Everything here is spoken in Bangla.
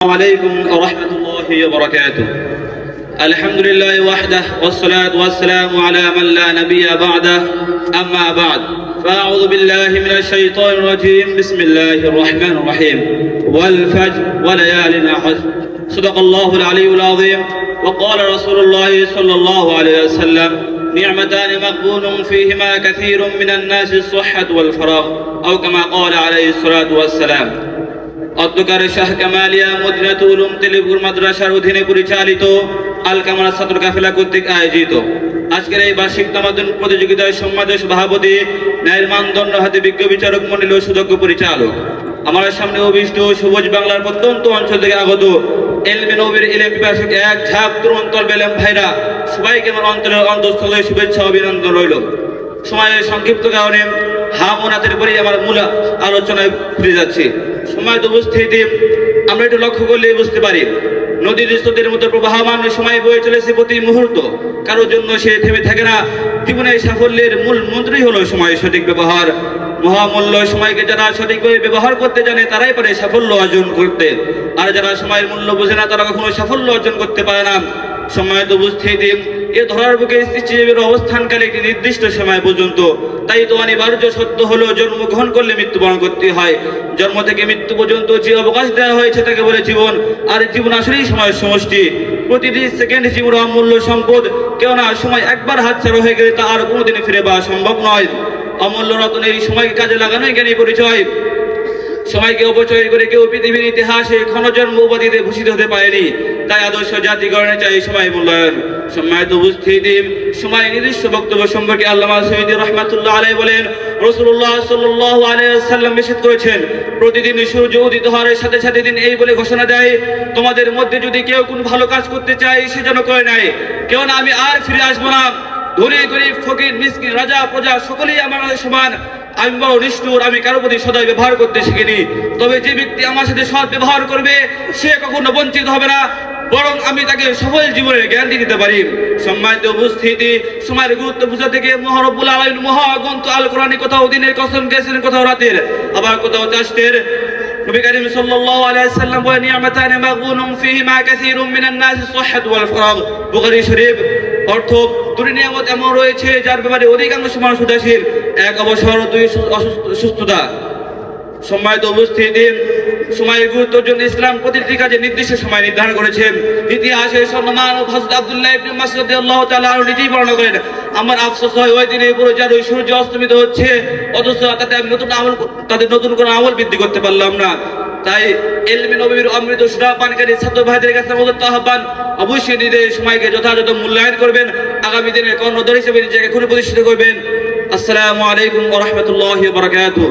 عليكم ورحمة الله وبركاته. الحمد لله وحده والصلاة والسلام على من لا نبي بعده. أما بعد فأعوذ بالله من الشيطان الرجيم. بسم الله الرحمن الرحيم. والفجر وليال عشر. صدق الله العلي العظيم. وقال رسول الله صلى الله عليه وسلم: نعمتان مغبون فيهما كثير من الناس الصحة والفراغ، أو كما قال عليه الصلاة والسلام. অধ্যকার শাহ কামালিয়া মদিনাতুল উলুম তেলিপুর মাদ্রাসার অধীনে পরিচালিত আল কামাল ছাত্র কাফেলা কর্তৃক আয়োজিত আজকের এই বার্ষিক তামাদ্দুন প্রতিযোগিতায় সম্মানিত সভাপতি, ন্যায়ের মানদণ্ড হাতে বিজ্ঞ বিচারক মণ্ডলী ও সুদক্ষ পরিচালক, আমার সামনে অভিষ্ট সবুজ বাংলার প্রত্যন্ত অঞ্চল থেকে আগত এলমে নবীর ইলম পিপাসক এক ঝাঁক তরুণ তলবেলেম ভাইরা, সবাইকে আমার অন্তরের অন্তঃস্থলে শুভেচ্ছা অভিনন্দন রইল। সময়ের সংক্ষিপ্ত কারণে হামনাতের পরেই আমার মূল আলোচনায় ফিরে যাচ্ছি। সময় উপস্থিতি আমরা একটু লক্ষ্য করলেই বুঝতে পারি, নদীর স্রোতের মতো প্রবাহমান সময় বয়ে চলেছে প্রতি মুহূর্ত, কারোর জন্য সে থেমে থাকে না। জীবনের সাফল্যের মূল মন্ত্রই হলো সময়ের সঠিক ব্যবহার। মহামূল্য সময়কে যারা সঠিকভাবে ব্যবহার করতে জানে তারাই পারে সাফল্য অর্জন করতে, আর যারা সময়ের মূল্য বোঝে না তারা কখনো সাফল্য অর্জন করতে পারে না। সময় উপস্থিতি এ ধরার বুকে সৃষ্টিজীবের অবস্থানকালে একটি নির্দিষ্ট সময় পর্যন্ত, তাই তো অনিবার্য সত্য হলো জন্মগ্রহণ করলে মৃত্যুবরণ করতে হয়। জন্ম থেকে মৃত্যু পর্যন্ত যে অবকাশ দেওয়া হয়েছে তাকে বলে জীবন, আর জীবন আসলেই সময়ের সমষ্টি। প্রতিটি সেকেন্ড জীবন অমূল্য সম্পদ, কেননা সময় একবার হাতছাড়া হয়ে গেলে তা আর কোনোদিনই ফিরে পাওয়া সম্ভব নয়। অমূল্য রত্ন এই সময়কে কাজে লাগানোই জ্ঞানী পরিচয়। সময়কে অপচয় করে কেউ পৃথিবীর ইতিহাসে ক্ষণজন্ম উপাধিতে ভূষিত হতে পারেনি, তাই আদর্শ জাতিকরণে চাই সময় মূল্যায়ন। সম্মানিত উপস্থিতি, সময় নির্দিষ্ট বক্তব্য সম্পর্কে আল্লামা সৈয়দী রহমাতুল্লাহ আলাইহি বলেন, রাসূলুল্লাহ সাল্লাল্লাহু আলাইহি ওয়াসাল্লাম নিষেধ করেছেন, প্রতিদিন সূর্য উদিত হওয়ার সাথে সাথে দিন এই বলে ঘোষণা দেয়, তোমাদের মধ্যে যদি কেউ কোনো ভালো কাজ করতে চায় সে যেন করে নেয়, কেননা আমি আর ফিরে আসবো না। ধনী গরিব ফকির মিসকিন রাজা প্রজা সকলেই আমার সমান। আমি বড় নিষ্ঠুর, আমি কারো প্রতি সদয় ব্যবহার করতে শিখিনি, তবে যে ব্যক্তি আমার সাথে সৎ ব্যবহার করবে সে কখনো বঞ্চিত হবে না, বরং আমি তাকে সফল জীবনের জ্ঞান দিতে পারি। সম্মানিত উপস্থিতি, সময়ের গুরুত্ব বুঝা থেকে মহারব্বুল আলামিন মহাগ্রন্থ আল কোরআনে কোথাও দিনের কসম দিয়েছেন, কোথাও রাতের, আবার কোথাও চাষের। নবী করিম সাল্লাল্লাহু আলাইহি ওয়াসাল্লাম বলেন, নি'মাতানি মাগবুনুন ফীহিমা কাসীরুম মিনান নাসি সিহহাতু ওয়াল ফারাগ। বুখারী শরীফ। অর্থ, দুটি নিয়ামত এমন রয়েছে যার ব্যাপারে অধিকাংশ মানুষ উদাসীন, এক অবসর, দুই সুস্থতা। সম্মানিত উপস্থিতি, সময়ের গুরুত্বের জন্য ইসলাম প্রতিটি কাজে নির্দিষ্ট সময় নির্ধারণ করেছেন। ইতিহাসে সম্মান হযরত আব্দুল্লাহ ইবনে মাসউদ রাদিয়াল্লাহু তাআলা আনহু নিজেই বর্ণনা করেন, আমার আফসোস হয় ওই দিনে পুরো যার ওই সূর্য অস্তমিত হচ্ছে, অথচ তাতে আমি নতুন কোনো আমল বৃদ্ধি করতে পারলাম না। তাই ইলমে নবীর অমৃত সুরা পানকারী ছাত্র ভাইদের কাছে আমাদের আহ্বান, অবশ্যই নিজেদের সময়কে যথাযথ মূল্যায়ন করবেন, আগামী দিনের কর্ণধার হিসেবে নিজেকে প্রতিষ্ঠিত করবেন। আসসালামু আলাইকুম ওয়া রাহমাতুল্লাহি ওয়া বারাকাতুহু।